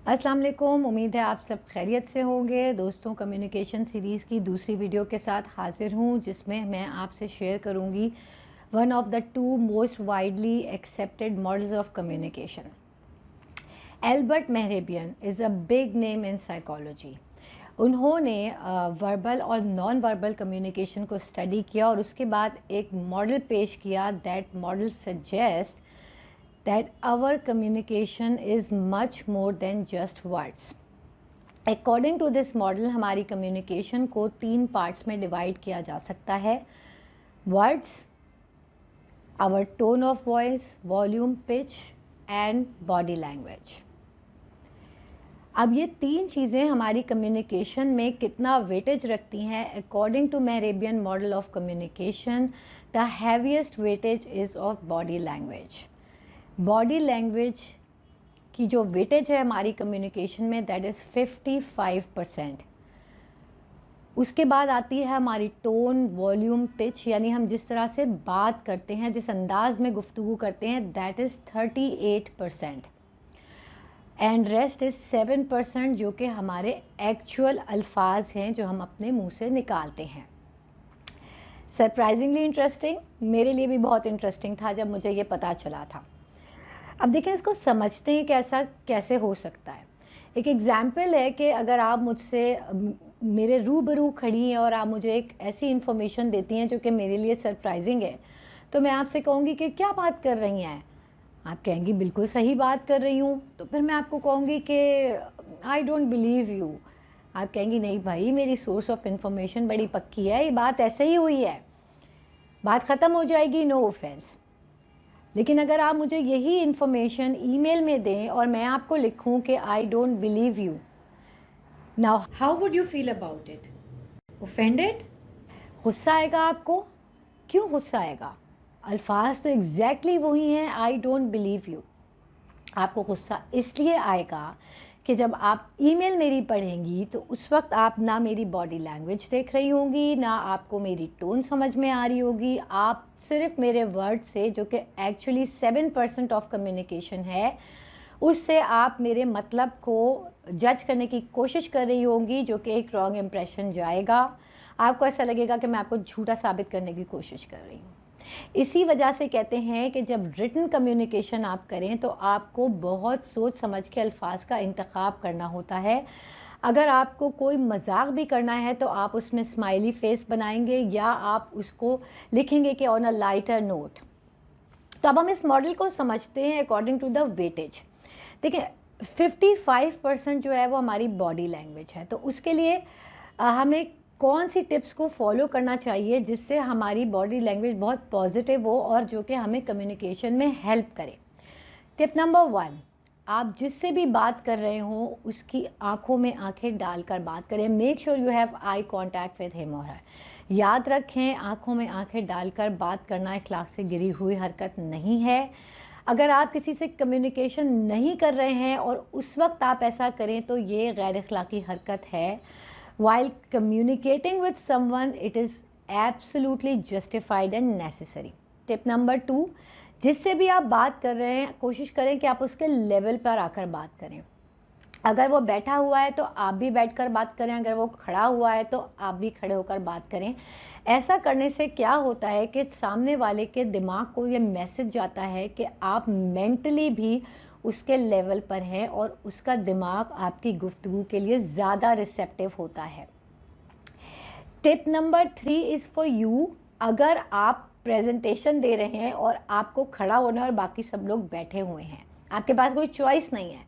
अस्सलाम वालेकुम। उम्मीद है आप सब खैरियत से होंगे। दोस्तों, कम्युनिकेशन सीरीज़ की दूसरी वीडियो के साथ हाजिर हूँ, जिसमें मैं आपसे शेयर करूँगी one of the two most widely accepted models of communication. Albert Mehrabian is a big name in psychology. उन्होंने वर्बल और नॉन वर्बल कम्युनिकेशन को स्टडी किया और उसके बाद एक मॉडल पेश किया। That model suggest that our communication is much more than just words. According to this model, हमारी communication को 3 parts में divide किया जा सकता है: words, our tone of voice, volume, pitch and body language. अब ये 3 चीज़ें हमारी कम्युनिकेशन में कितना वेटेज रखती हैं? According to Mehrabian model of communication, the heaviest weightage is of body language. Body language की जो वेटेज है हमारी कम्युनिकेशन में, दैट इज़ 55%। उसके बाद आती है हमारी टोन, वॉल्यूम, पिच, यानी हम जिस तरह से बात करते हैं, जिस अंदाज में गुफ्तगू करते हैं, that is 38%। And rest is 7% जो कि हमारे एक्चुअल अल्फाज हैं जो हम अपने मुंह से निकालते हैं। सरप्राइजिंगली इंटरेस्टिंग, मेरे लिए भी बहुत इंटरेस्टिंग था जब मुझे ये पता चला था। अब देखें, इसको समझते हैं कि ऐसा कैसे हो सकता है। एक एग्ज़ाम्पल है कि अगर आप मुझसे मेरे रूबरू खड़ी हैं और आप मुझे एक ऐसी इन्फॉर्मेशन देती हैं जो कि मेरे लिए सरप्राइजिंग है, तो मैं आपसे कहूँगी कि क्या बात कर रही हैं। आप कहेंगी बिल्कुल सही बात कर रही हूँ। तो फिर मैं आपको कहूँगी कि आई डोंट बिलीव यू। आप कहेंगी नहीं भाई, मेरी सोर्स ऑफ इन्फॉर्मेशन बड़ी पक्की है, ये बात ऐसे ही हुई है, बात ख़त्म हो जाएगी, नो ऑफेंस। लेकिन अगर आप मुझे यही इन्फॉर्मेशन ईमेल में दें और मैं आपको लिखूं कि I don't believe you, now how would you feel about it? Offended? गुस्सा आएगा आपको। क्यों गुस्सा आएगा? अल्फाज तो एग्जैक्टली वही हैं, आई डोंट बिलीव यू। आपको गुस्सा इसलिए आएगा कि जब आप ईमेल मेरी पढ़ेंगी तो उस वक्त आप ना मेरी बॉडी लैंग्वेज देख रही होंगी, ना आपको मेरी टोन समझ में आ रही होगी। आप सिर्फ मेरे वर्ड से, जो कि एक्चुअली 7% ऑफ कम्युनिकेशन है, उससे आप मेरे मतलब को जज करने की कोशिश कर रही होंगी, जो कि एक रॉन्ग इम्प्रेशन जाएगा। आपको ऐसा लगेगा कि मैं आपको झूठा साबित करने की कोशिश कर रही हूँ। इसी वजह से कहते हैं कि जब रिटन कम्युनिकेशन आप करें तो आपको बहुत सोच समझ के अल्फाज का इंतखाब करना होता है। अगर आपको कोई मजाक भी करना है तो आप उसमें स्माइली फेस बनाएंगे या आप उसको लिखेंगे कि ऑन अ लाइटर नोट। तो अब हम इस मॉडल को समझते हैं अकॉर्डिंग टू द वेटेज। देखिए, 55% जो है वो हमारी बॉडी लैंग्वेज है। तो उसके लिए हमें कौन सी टिप्स को फॉलो करना चाहिए जिससे हमारी बॉडी लैंग्वेज बहुत पॉजिटिव हो और जो कि हमें कम्युनिकेशन में हेल्प करे। टिप नंबर 1, आप जिससे भी बात कर रहे हो उसकी आंखों में आंखें डालकर बात करें। Make sure you have eye contact with him और हर। याद रखें, आंखों में आंखें डालकर बात करना अखलाक से गिरी हुई हरकत नहीं है। अगर आप किसी से कम्युनिकेशन नहीं कर रहे हैं और उस वक्त आप ऐसा करें तो ये गैर अखलाकी हरकत है। While communicating with someone, it is absolutely justified and necessary. Tip number 2, जिससे भी आप बात कर रहे हैं कोशिश करें कि आप उसके लेवल पर आकर बात करें। अगर वो बैठा हुआ है तो आप भी बैठकर बात करें, अगर वो खड़ा हुआ है तो आप भी खड़े होकर बात करें। ऐसा करने से क्या होता है कि सामने वाले के दिमाग को ये मैसेज जाता है कि आप मेंटली भी उसके लेवल पर हैं और उसका दिमाग आपकी गुफ्तगू के लिए ज़्यादा रिसेप्टिव होता है। Tip number 3 is for you. अगर आप प्रेजेंटेशन दे रहे हैं और आपको खड़ा होना है और बाकी सब लोग बैठे हुए हैं, आपके पास कोई चॉइस नहीं है,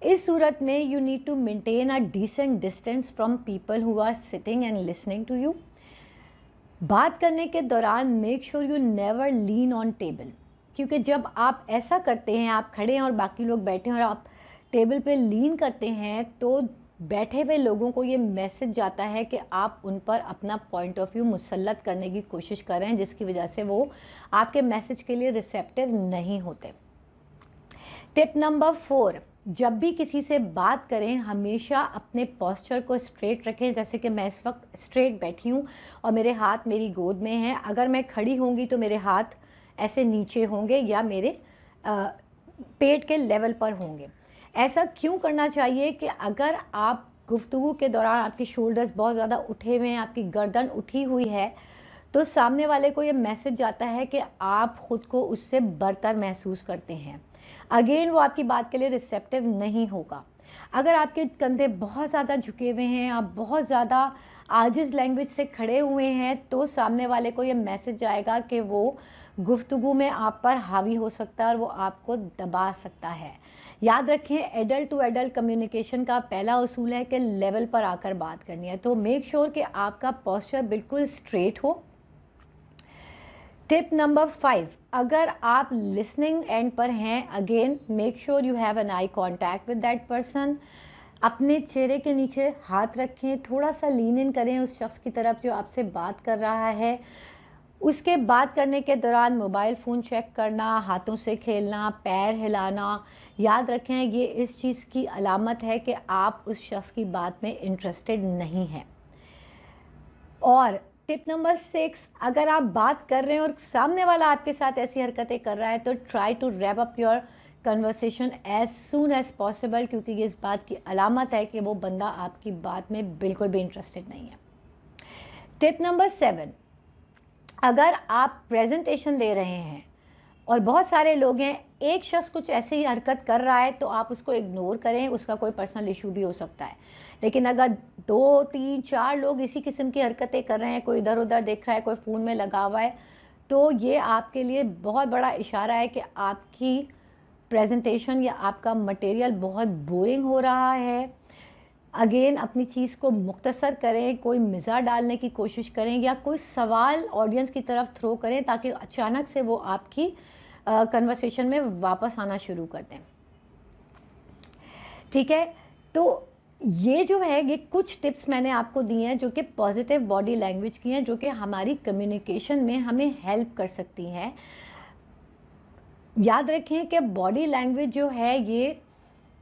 इस सूरत में you need to maintain a decent distance from people who are sitting and listening to you. बात करने के दौरान make sure you never lean on table, क्योंकि जब आप ऐसा करते हैं, आप खड़े हैं और बाकी लोग बैठे हैं और आप टेबल पे लीन करते हैं, तो बैठे हुए लोगों को ये मैसेज जाता है कि आप उन पर अपना पॉइंट ऑफ व्यू मुसल्लत करने की कोशिश कर रहे हैं, जिसकी वजह से वो आपके मैसेज के लिए रिसेप्टिव नहीं होते। टिप नंबर 4, जब भी किसी से बात करें हमेशा अपने पोस्चर को स्ट्रेट रखें। जैसे कि मैं इस वक्त स्ट्रेट बैठी हूँ और मेरे हाथ मेरी गोद में हैं। अगर मैं खड़ी होंगी तो मेरे हाथ ऐसे नीचे होंगे या मेरे पेट के लेवल पर होंगे। ऐसा क्यों करना चाहिए कि अगर आप गुफ्तगू के दौरान आपके शोल्डर्स बहुत ज़्यादा उठे हुए हैं, आपकी गर्दन उठी हुई है, तो सामने वाले को ये मैसेज जाता है कि आप ख़ुद को उससे बरतर महसूस करते हैं। अगेन वो आपकी बात के लिए रिसेप्टिव नहीं होगा। अगर आपके कंधे बहुत ज़्यादा झुके हुए हैं, आप बहुत ज़्यादा आजिज़ लैंग्वेज से खड़े हुए हैं, तो सामने वाले को ये मैसेज आएगा कि वो गुफ्तगू में आप पर हावी हो सकता है और वो आपको दबा सकता है। याद रखें, एडल्ट टू एडल्ट कम्युनिकेशन का पहला उसूल है कि लेवल पर आकर बात करनी है। तो मेक श्योर कि आपका पोस्चर बिल्कुल स्ट्रेट हो। टिप नंबर 5, अगर आप लिसनिंग एंड पर हैं, again make sure you have an eye contact with that person. अपने चेहरे के नीचे हाथ रखें, थोड़ा सा लीन इन करें उस शख्स की तरफ जो आपसे बात कर रहा है। उसके बात करने के दौरान मोबाइल फ़ोन चेक करना, हाथों से खेलना, पैर हिलाना, याद रखें ये इस चीज़ की अलामत है कि आप उस शख्स की बात में इंटरेस्टेड नहीं हैं। और टिप नंबर 6, अगर आप बात कर रहे हैं और सामने वाला आपके साथ ऐसी हरकतें कर रहा है तो try to wrap up your conversation as soon as possible, क्योंकि ये इस बात की अलामत है कि वो बंदा आपकी बात में बिल्कुल भी इंटरेस्टेड नहीं है। टिप नंबर 7, अगर आप प्रेजेंटेशन दे रहे हैं और बहुत सारे लोग हैं, एक शख्स कुछ ऐसे ही हरकत कर रहा है तो आप उसको इग्नोर करें, उसका कोई पर्सनल इशू भी हो सकता है। लेकिन अगर 2, 3, 4 लोग इसी किस्म की हरकतें कर रहे हैं, कोई इधर उधर देख रहा है, कोई फ़ोन में लगा हुआ है, तो ये आपके लिए बहुत बड़ा इशारा है कि आपकी प्रेजेंटेशन या आपका मटेरियल बहुत बोरिंग हो रहा है। अगेन अपनी चीज़ को मुख्तसर करें, कोई मिज़ाह डालने की कोशिश करें या कोई सवाल ऑडियंस की तरफ थ्रो करें ताकि अचानक से वो आपकी कन्वर्सेशन में वापस आना शुरू कर दें। ठीक है, तो ये जो है ये कुछ टिप्स मैंने आपको दी हैं जो कि पॉजिटिव बॉडी लैंग्वेज की हैं, जो कि हमारी कम्युनिकेशन में हमें हेल्प कर सकती हैं। याद रखें कि बॉडी लैंग्वेज जो है ये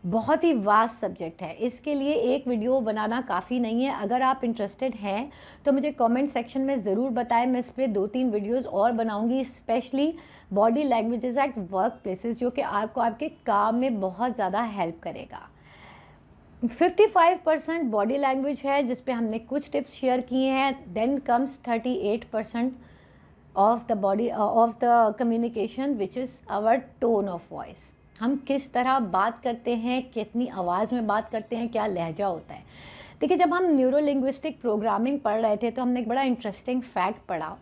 बहुत ही वास्ट सब्जेक्ट है, इसके लिए एक वीडियो बनाना काफ़ी नहीं है। अगर आप इंटरेस्टेड हैं तो मुझे कमेंट सेक्शन में ज़रूर बताएं, मैं इस पर 2-3 वीडियोस और बनाऊंगी, specially body languages at work places, जो कि आपको आपके काम में बहुत ज़्यादा हेल्प करेगा। 55% बॉडी लैंग्वेज है जिस पे हमने कुछ टिप्स शेयर किए हैं। Then comes 38% of the body of the communication which is our tone of voice. हम किस तरह बात करते हैं, कितनी आवाज़ में बात करते हैं, क्या लहजा होता है। देखिए, जब हम न्यूरो लिंग्विस्टिक प्रोग्रामिंग पढ़ रहे थे तो हमने एक बड़ा इंटरेस्टिंग फैक्ट पढ़ा।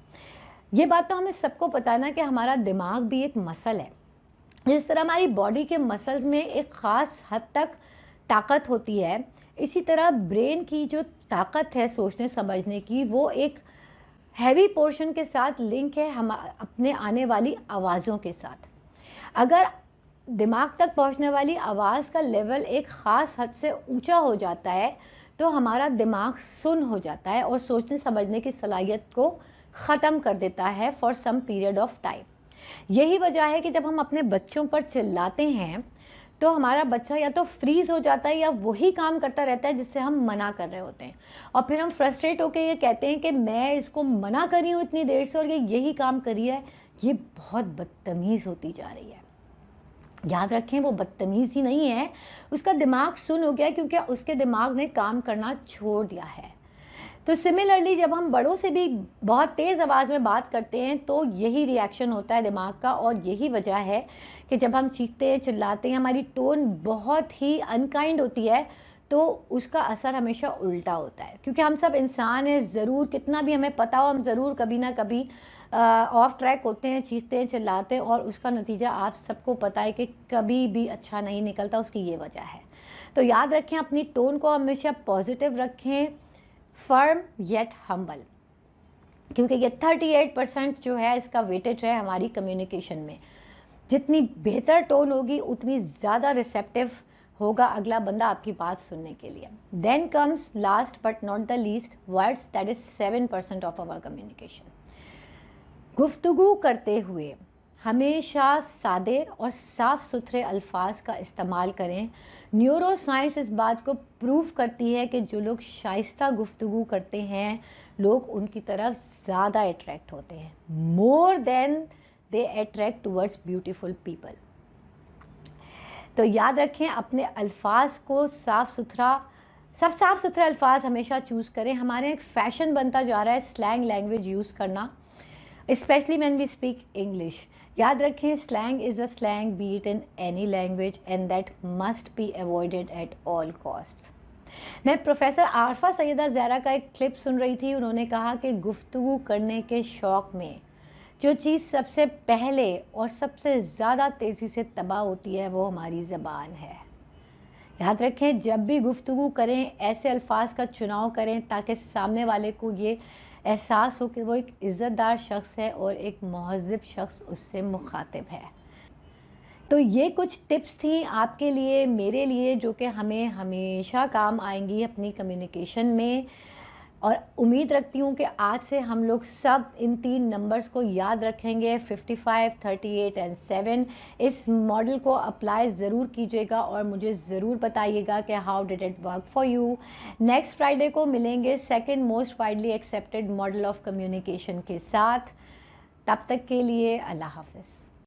ये बात तो हमें सबको पता है ना कि हमारा दिमाग भी एक मसल है। जिस तरह हमारी बॉडी के मसल्स में एक ख़ास हद तक ताकत होती है, इसी तरह ब्रेन की जो ताकत है सोचने समझने की, वो एक हैवी पोर्शन के साथ लिंक है हम अपने आने वाली आवाज़ों के साथ। अगर दिमाग तक पहुंचने वाली आवाज़ का लेवल एक ख़ास हद से ऊंचा हो जाता है तो हमारा दिमाग सुन्न हो जाता है और सोचने समझने की सलाहियत को ख़त्म कर देता है for some period of time. यही वजह है कि जब हम अपने बच्चों पर चिल्लाते हैं तो हमारा बच्चा या तो फ्रीज़ हो जाता है या वही काम करता रहता है जिससे हम मना कर रहे होते हैं, और फिर हम फ्रस्ट्रेट होकर ये कहते हैं कि मैं इसको मना करी हूँ इतनी देर से और ये यही काम करी है। ये बहुत बदतमीज़ होती जा रही है। याद रखें, वो बदतमीज़ ही नहीं है, उसका दिमाग सुन हो गया है क्योंकि उसके दिमाग ने काम करना छोड़ दिया है। तो सिमिलरली जब हम बड़ों से भी बहुत तेज़ आवाज़ में बात करते हैं तो यही रिएक्शन होता है दिमाग का, और यही वजह है कि जब हम चीखते हैं, चिल्लाते हैं, हमारी टोन बहुत ही अनकाइंड होती है तो उसका असर हमेशा उल्टा होता है। क्योंकि हम सब इंसान हैं, ज़रूर कितना भी हमें पता हो, हम ज़रूर कभी ना कभी ऑफ ट्रैक होते हैं, चीखते हैं, चिल्लाते हैं, और उसका नतीजा आप सबको पता है कि कभी भी अच्छा नहीं निकलता। उसकी ये वजह है। तो याद रखें, अपनी टोन को हमेशा पॉजिटिव रखें, फर्म येट हम्बल, क्योंकि ये 38% जो है इसका वेटेज है हमारी कम्युनिकेशन में। जितनी बेहतर टोन होगी उतनी ज़्यादा रिसेप्टिव होगा अगला बंदा आपकी बात सुनने के लिए। Then comes last but not the least words, that is 7% of our communication. गुफ्तगू करते हुए हमेशा सादे और साफ़ सुथरे अल्फाज का इस्तेमाल करें। न्यूरो साइंस इस बात को प्रूव करती है कि जो लोग शाइस्ता गुफ्तगू करते हैं, लोग उनकी तरफ ज़्यादा अट्रैक्ट होते हैं, more than they attract towards beautiful people. तो याद रखें, अपने अल्फाज को साफ़ सुथरे अल्फाज हमेशा चूज़ करें। हमारे यहाँ एक फ़ैशन बनता जा रहा है स्लैंग लैंग्वेज यूज़ करना, specially when we speak English. याद रखें, slang is a slang be it in any language and that must be avoided at all cost. मैं प्रोफेसर आरफा सैयदा ज़हरा का एक क्लिप सुन रही थी। उन्होंने कहा कि गुफ्तगू करने के शौक़ में जो चीज़ सबसे पहले और सबसे ज़्यादा तेज़ी से तबाह होती है वो हमारी ज़बान है। याद रखें, जब भी गुफ्तगू करें ऐसे अल्फाज का चुनाव करें ताकि सामने वाले को ये एहसास हो कि वो एक इज़्ज़तदार शख्स है और एक महज़्ज़ब शख्स उससे मुखातिब है। तो ये कुछ टिप्स थी आपके लिए, मेरे लिए, जो कि हमें हमेशा काम आएंगी अपनी कम्युनिकेशन में। और उम्मीद रखती हूँ कि आज से हम लोग सब इन 3 नंबर्स को याद रखेंगे, 55, 38 एंड 7। इस मॉडल को अप्लाई ज़रूर कीजिएगा और मुझे ज़रूर बताइएगा कि how did it work for you. Next Friday को मिलेंगे second most widely accepted model of communication के साथ। तब तक के लिए अल्लाह हाफ़िज़।